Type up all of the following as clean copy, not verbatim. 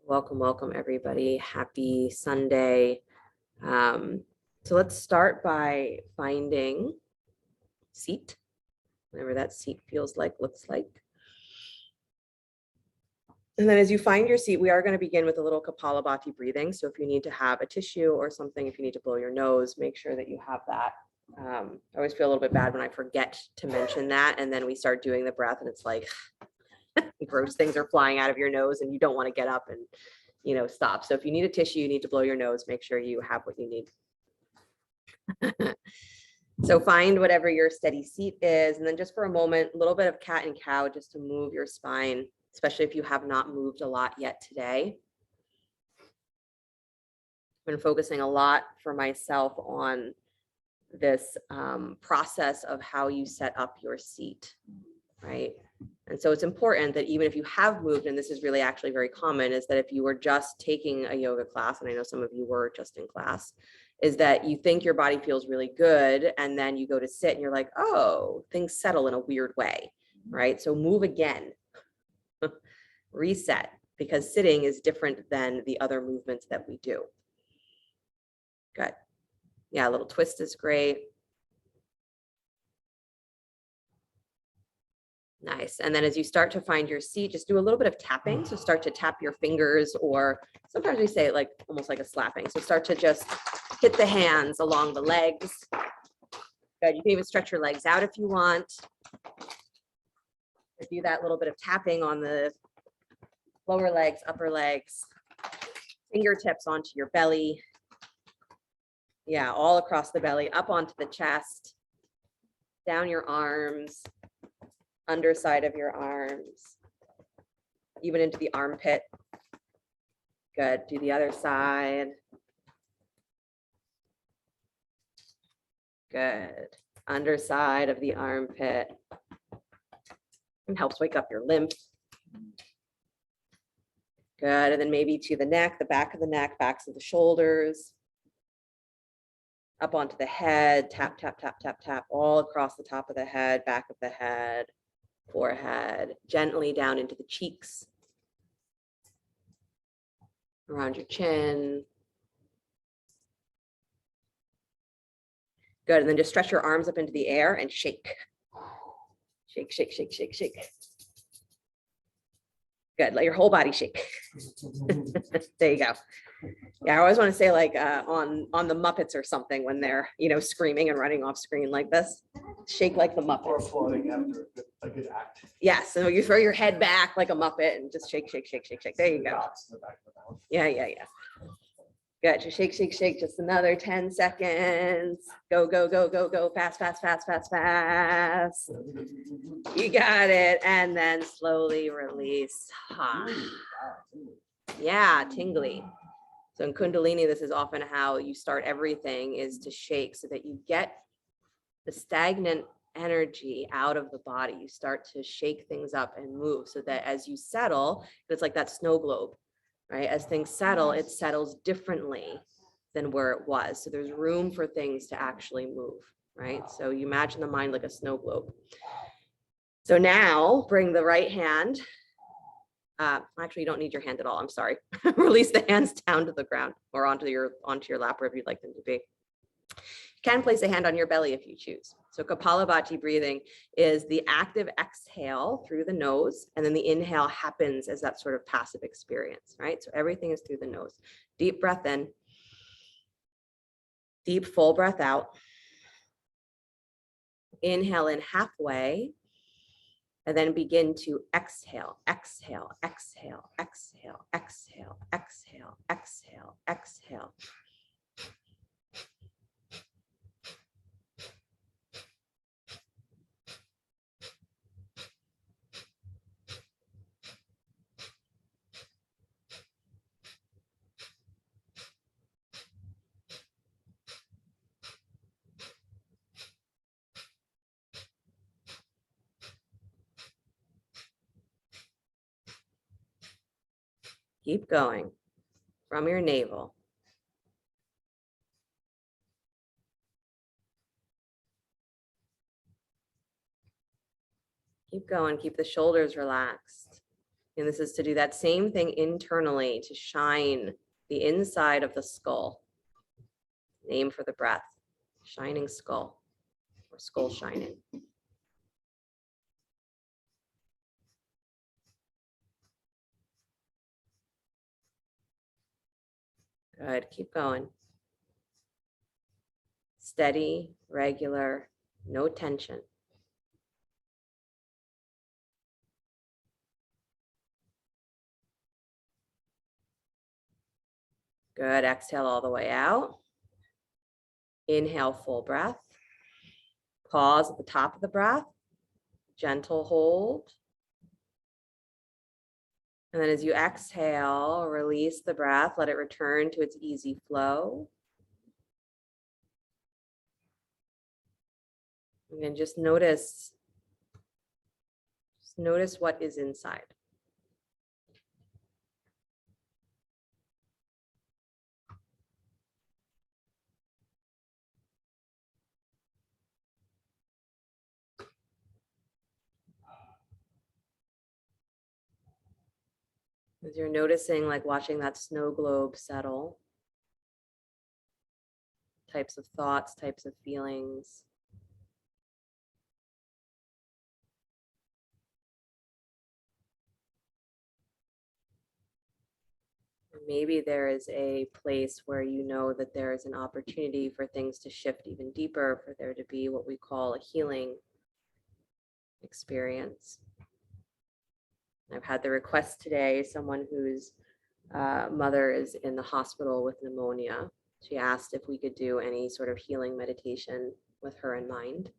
Welcome, welcome everybody. Happy Sunday. So let's start by finding seat, whatever that seat feels like, looks like. And then as you find your seat, we are going to begin with a little Kapala bhati breathing. So if you need to have a tissue or something, if you need to blow your nose, make sure that you have that. I always feel a little bit bad when I forget to mention that. And then we start doing the breath and it's like gross things are flying out of your nose and you don't want to get up and stop. So if you need a tissue, you need to blow your nose, make sure you have what you need. So find whatever your steady seat is. And then just for a moment, a little bit of cat and cow, just to move your spine, especially if you have not moved a lot yet today. I've been focusing a lot for myself on this process of how you set up your seat, right? And so it's important that even if you have moved, and this is really actually very common, is that if you were just taking a yoga class, and I know some of you were just in class, is that you think your body feels really good, and then you go to sit and you're like, oh, things settle in a weird way, right? So move again, reset, because sitting is different than the other movements that we do. Good. Yeah, a little twist is great. Nice. And then as you start to find your seat, just do a little bit of tapping. So start to tap your fingers, or sometimes we say it like almost like a slapping. So start to just hit the hands along the legs. Good. You can even stretch your legs out if you want. Do that little bit of tapping on the lower legs, upper legs, fingertips onto your belly. Yeah, all across the belly, up onto the chest, down your arms, underside of your arms, even into the armpit. Good. Do the other side. Good. Underside of the armpit. It helps wake up your lymph. Good. And then maybe to the neck, the back of the neck, backs of the shoulders, up onto the head, tap, tap, tap, tap, tap, all across the top of the head, back of the head, forehead, gently down into the cheeks, around your chin. Good. And then just stretch your arms up into the air and shake. Shake, shake, shake, shake, shake. Good. Let your whole body shake. There you go. Yeah, I always want to say like on the Muppets or something when they're, screaming and running off screen like this. Shake like the Muppets. Or applauding after a good act. Yes. So you throw your head back like a Muppet and just shake, shake, shake, shake, shake. There you go. Yeah, yeah, yeah. Good. Just shake, shake, shake. Just another 10 seconds. Go, go, go, go, go. Fast, fast, fast, fast, fast. You got it. And then slowly release. Yeah, tingly. So in Kundalini, this is often how you start everything, is to shake so that you get the stagnant energy out of the body. You start to shake things up and move so that as you settle, it's like that snow globe, right? As things settle, it settles differently than where it was. So there's room for things to actually move, right? So you imagine the mind like a snow globe. So now bring the right hand. Actually, you don't need your hand at all. I'm sorry. Release the hands down to the ground or onto your lap, wherever you'd like them to be. You can place a hand on your belly if you choose. So Kapala bhati breathing is the active exhale through the nose, and then the inhale happens as that sort of passive experience, right? So everything is through the nose. Deep breath in, deep full breath out. Inhale in halfway, and then begin to exhale, exhale, exhale, exhale, exhale, exhale, exhale, exhale. Keep going from your navel. Keep going. Keep the shoulders relaxed. And this is to do that same thing internally, to shine the inside of the skull. Name for the breath, shining skull, or skull shining. Good, keep going. Steady, regular, no tension. Good, exhale all the way out. Inhale, full breath. Pause at the top of the breath. Gentle hold. And then as you exhale, release the breath, let it return to its easy flow. And then just notice what is inside. As you're noticing, like watching that snow globe settle, types of thoughts, types of feelings. Maybe there is a place where you know that there is an opportunity for things to shift even deeper, for there to be what we call a healing experience. I've had the request today, someone whose mother is in the hospital with pneumonia. She asked if we could do any sort of healing meditation with her in mind.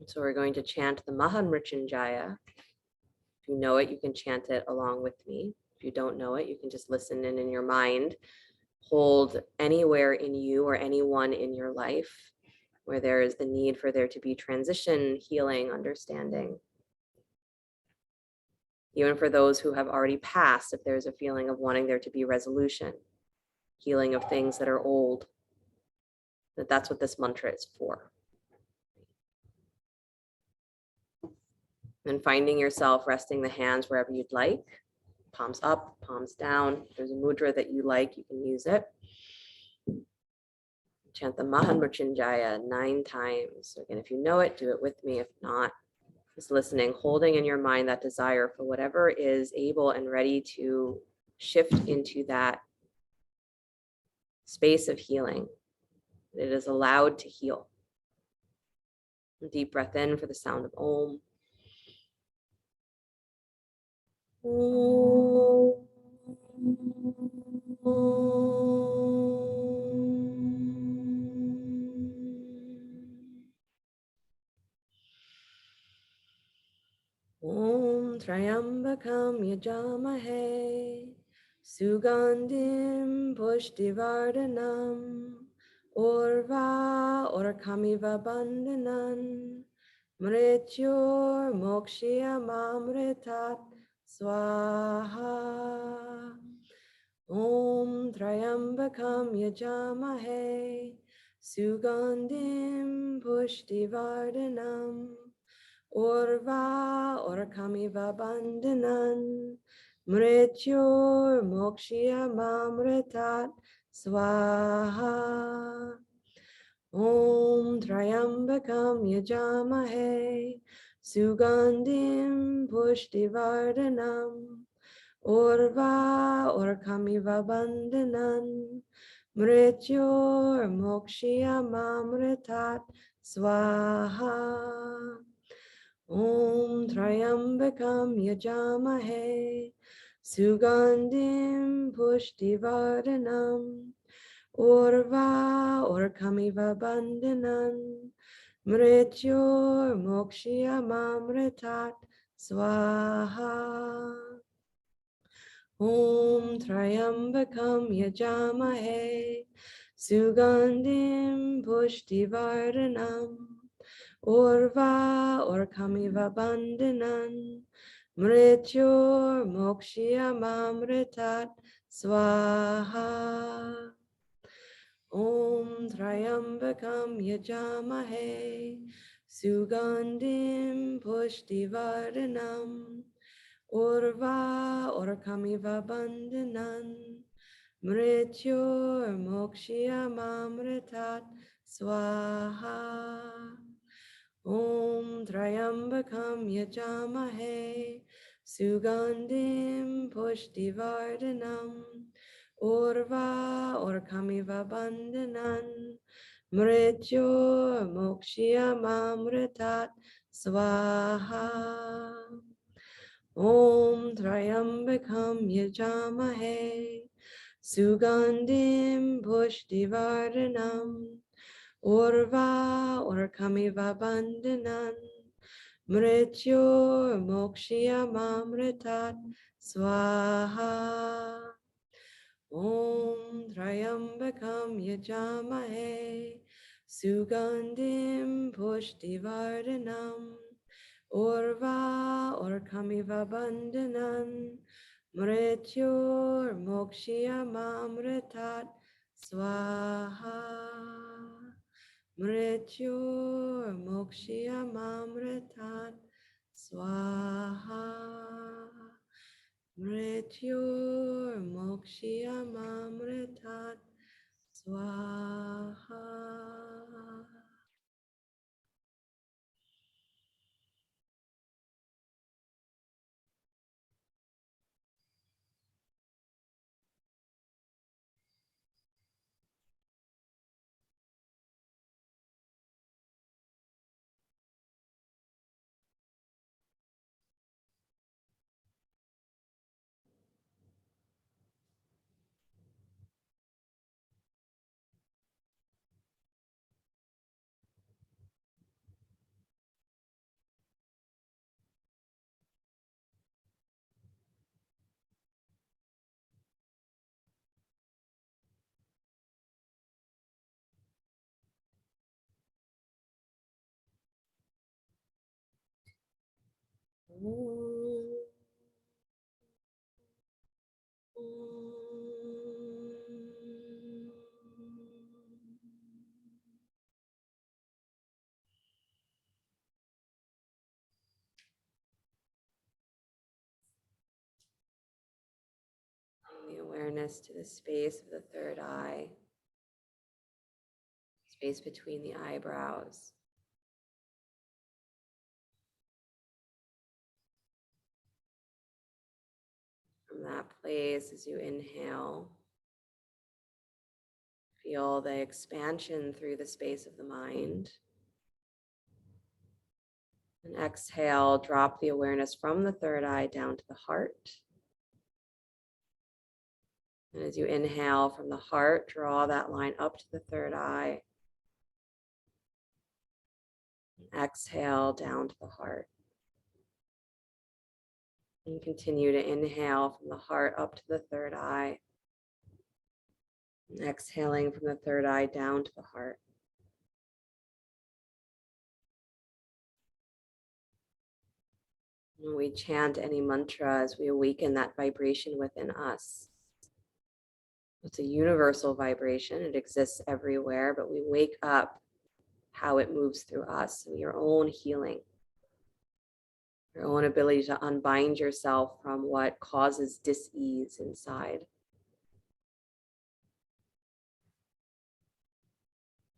And so we're going to chant the Maha Mrityunjaya. If you know it, you can chant it along with me. If you don't know it, you can just listen in your mind. Hold anywhere in you or anyone in your life where there is the need for there to be transition, healing, understanding. Even for those who have already passed, if there's a feeling of wanting there to be resolution, healing of things that are old, that's what this mantra is for. And finding yourself resting the hands wherever you'd like, palms up, palms down. If there's a mudra that you like, you can use it. Chant the Maha Mrityunjaya 9 times. So again, if you know it, do it with me. If not, just listening, holding in your mind that desire for whatever is able and ready to shift into that space of healing. It is allowed to heal. A deep breath in for the sound of Om. Om Trayambakam Yajamahe Sugandhim Pushtivardhanam Orva Orkamiva Bandhanan Mrityor Mokshiyamamritat Swaha. Om Trayambakam Yajamahe Sugandhim Pushtivardhanam Orva Orkamiva Bandhanan Mrityor Mokshiyamamritat Swaha. Om Trayambakam Yajamahe Sugandhim Pushtivardhanam Orva Orkamiva Bandhanan Mrityor Mokshiyamamritat Swaha. Om Trayambakam Yajamahe Sugandhim Pushtivardhanam Orva Orkamiva Bandhanan Mrityor Mokshiyamamritat Swaha. Om Trayambakam Yajamahe Sugandhim Pushtivardhanam Orva Orkamiva Bandhanan Mrityor Mokshiyamamritat Swaha. Om Trayambakam Yajamahe Sugandhim pushtivardhanam Urva Orkamiva Bandhanan Mrityor Mokshyamamritat Swaha Om Trayambakam Yajamahe Sugandhim Pushtivardhanam Urva Orkamiva Bandhanan Mrityor Mokshyamamritat Swaha Om Trayambakam Yajamahe Sugandhim Pushtivardhanam Urva Orkamiva Bandhanan Mrityor Mokshyamamritat Swaha Om Trayambakam Yajamahe Sugandhim Pushtivardhanam Urva Orkamiva Bandhanan Mrityor Mokshyamamritat Swaha Mrityor Mokshyamamritat Swaha Mrityor Mokshyamamritat Swaha. Bring the awareness to the space of the third eye, space between the eyebrows. From that place, as you inhale, feel the expansion through the space of the mind. And exhale, drop the awareness from the third eye down to the heart. And as you inhale from the heart, draw that line up to the third eye. And exhale down to the heart. And continue to inhale from the heart up to the third eye. And exhaling from the third eye down to the heart. When we chant any mantra as we awaken that vibration within us. It's a universal vibration. It exists everywhere, but we wake up how it moves through us, and your own healing, your own ability to unbind yourself from what causes dis-ease inside.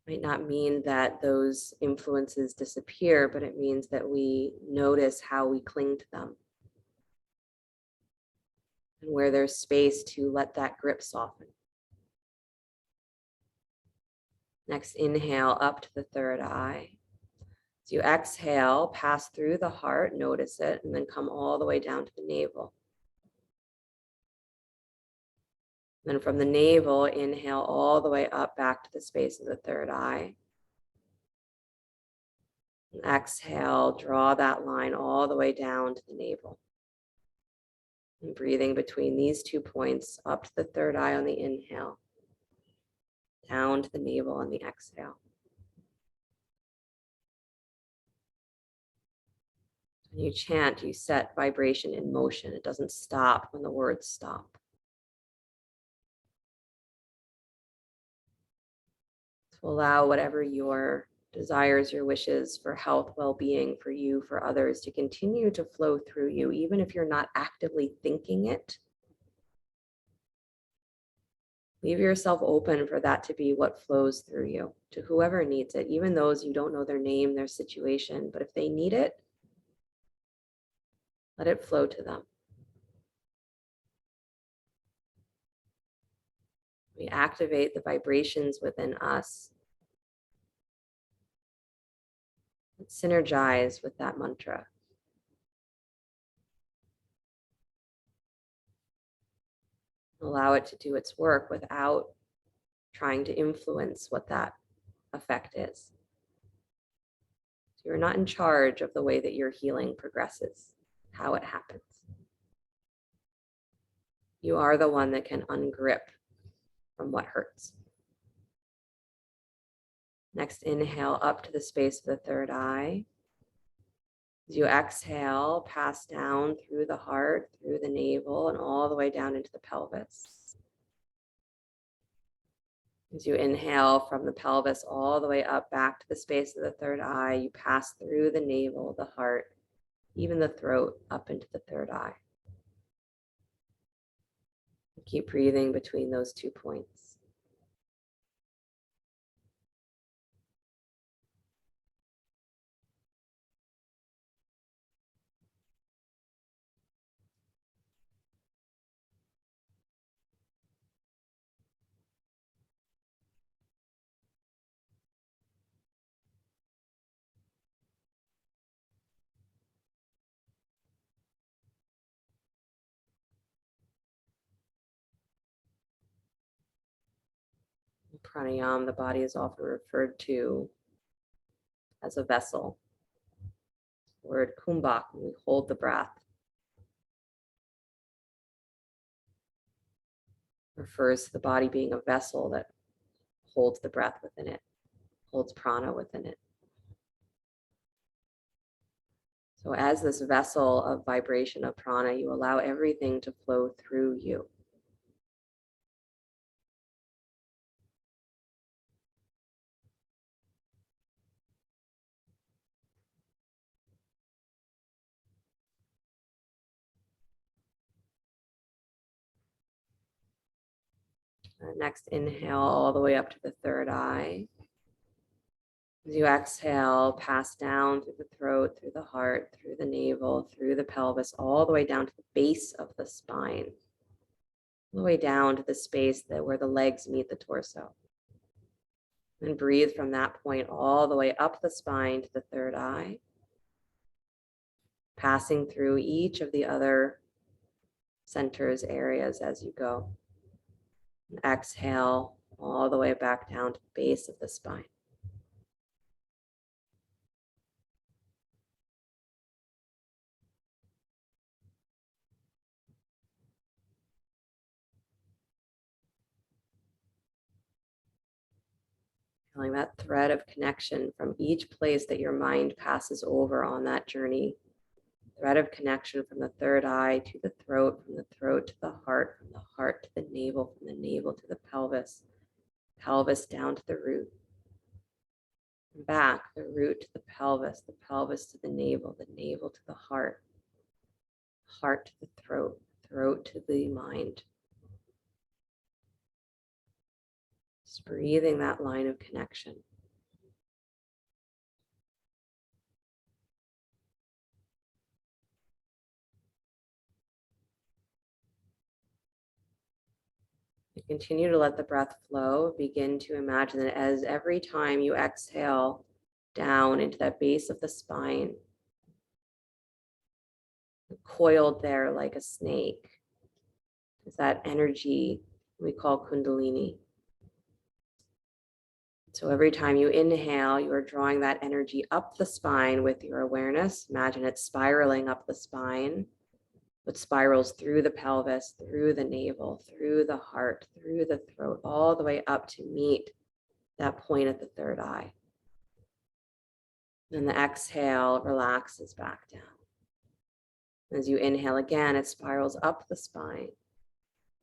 Might not mean that those influences disappear, but it means that we notice how we cling to them. And where there's space to let that grip soften. Next, inhale up to the third eye. As you exhale, pass through the heart, notice it, and then come all the way down to the navel. Then from the navel, inhale all the way up back to the space of the third eye. And exhale, draw that line all the way down to the navel. And breathing between these 2 points up to the third eye on the inhale, down to the navel on the exhale. When you chant, you set vibration in motion. It doesn't stop when the words stop. To allow whatever your desires, your wishes for health, well-being for you, for others to continue to flow through you, even if you're not actively thinking it. Leave yourself open for that to be what flows through you to whoever needs it, even those you don't know their name, their situation, but if they need it, let it flow to them. We activate the vibrations within us that synergize with that mantra. Allow it to do its work without trying to influence what that effect is. So you're not in charge of the way that your healing progresses, how it happens. You are the one that can ungrip from what hurts. Next, inhale up to the space of the third eye. As you exhale, pass down through the heart, through the navel, and all the way down into the pelvis. As you inhale from the pelvis all the way up back to the space of the third eye, you pass through the navel, the heart, even the throat, up into the third eye. Keep breathing between those 2 points. Pranayama, the body is often referred to as a vessel. The word kumbhak, when we hold the breath, refers to the body being a vessel that holds the breath within it, holds prana within it. So as this vessel of vibration of prana, you allow everything to flow through you. Next, inhale all the way up to the third eye. As you exhale, pass down through the throat, through the heart, through the navel, through the pelvis, all the way down to the base of the spine, all the way down to the space where the legs meet the torso. And breathe from that point all the way up the spine to the third eye, passing through each of the other centers, areas as you go. And exhale all the way back down to the base of the spine. Feeling that thread of connection from each place that your mind passes over on that journey. Thread of connection from the third eye to the throat, from the throat to the heart, from the heart to the navel, from the navel to the pelvis, pelvis down to the root. And back, the root to the pelvis to the navel to the heart, heart to the throat, throat to the mind. Just breathing that line of connection. You continue to let the breath flow. Begin to imagine that as every time you exhale down into that base of the spine, coiled there like a snake, is that energy we call Kundalini. So every time you inhale, you are drawing that energy up the spine with your awareness. Imagine it spiraling up the spine, but spirals through the pelvis, through the navel, through the heart, through the throat, all the way up to meet that point at the third eye. Then the exhale relaxes back down. As you inhale again, it spirals up the spine.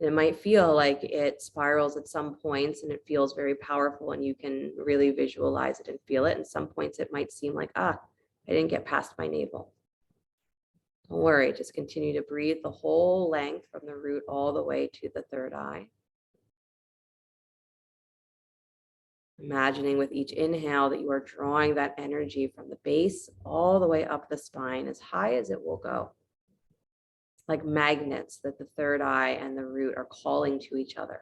It might feel like it spirals at some points and it feels very powerful and you can really visualize it and feel it. And some points it might seem like, I didn't get past my navel. Don't worry, just continue to breathe the whole length from the root all the way to the third eye. Imagining with each inhale that you are drawing that energy from the base all the way up the spine as high as it will go. Like magnets that the third eye and the root are calling to each other.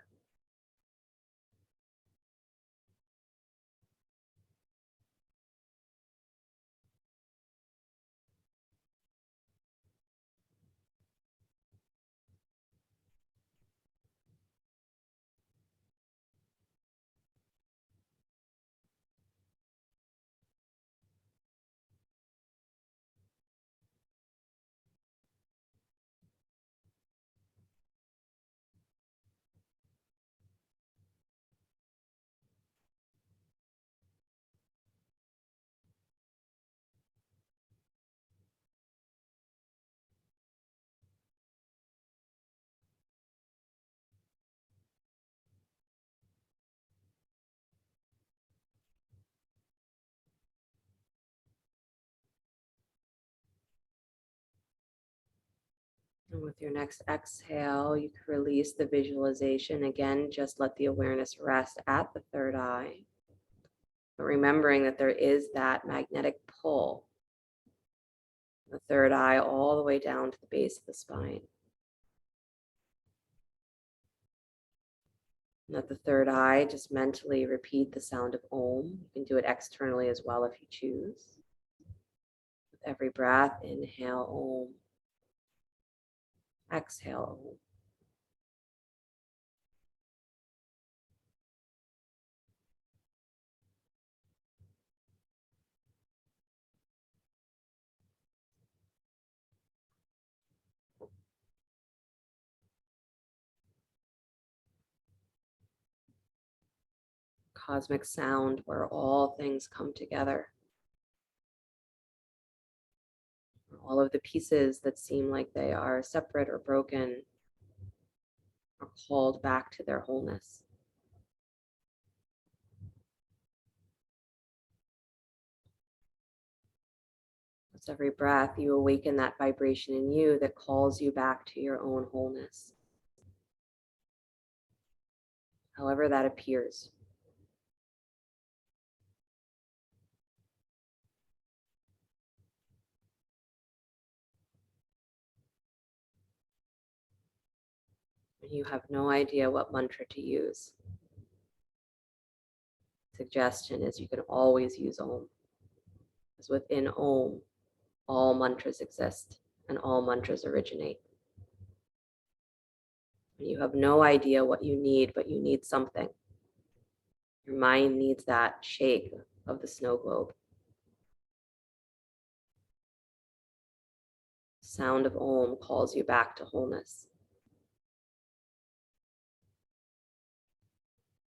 And with your next exhale, you can release the visualization. Again, just let the awareness rest at the third eye. But remembering that there is that magnetic pull, the third eye all the way down to the base of the spine. And at the third eye, just mentally repeat the sound of Om. You can do it externally as well if you choose. With every breath, inhale Om. Exhale Om. Cosmic sound where all things come together. All of the pieces that seem like they are separate or broken are called back to their wholeness. With every breath, you awaken that vibration in you that calls you back to your own wholeness. However that appears. You have no idea what mantra to use. Suggestion is you can always use Om. Because within Om, all mantras exist and all mantras originate. You have no idea what you need, but you need something. Your mind needs that shake of the snow globe. Sound of Om calls you back to wholeness.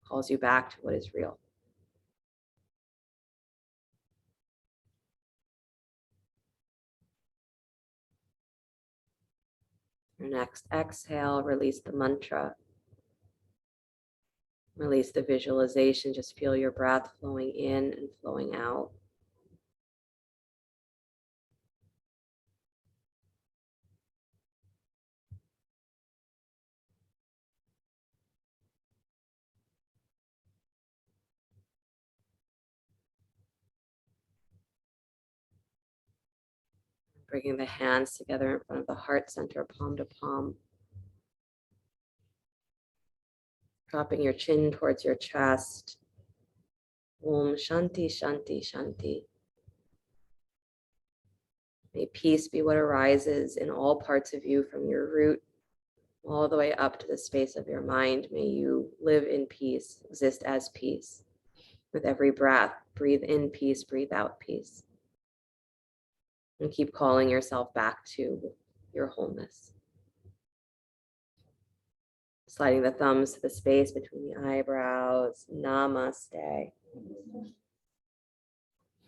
Calls you back to what is real. Your next exhale, release the mantra. Release the visualization. Just feel your breath flowing in and flowing out. Bringing the hands together in front of the heart center, palm to palm. Dropping your chin towards your chest. Om Shanti, Shanti, Shanti. May peace be what arises in all parts of you from your root all the way up to the space of your mind. May you live in peace, exist as peace. With every breath, breathe in peace, breathe out peace. And keep calling yourself back to your wholeness. Sliding the thumbs to the space between the eyebrows. Namaste.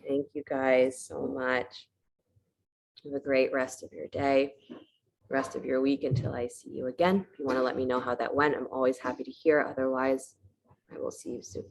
Thank you guys so much. Have a great rest of your day. rest of your week until I see you again. If you want to let me know how that went, I'm always happy to hear. Otherwise, I will see you soon.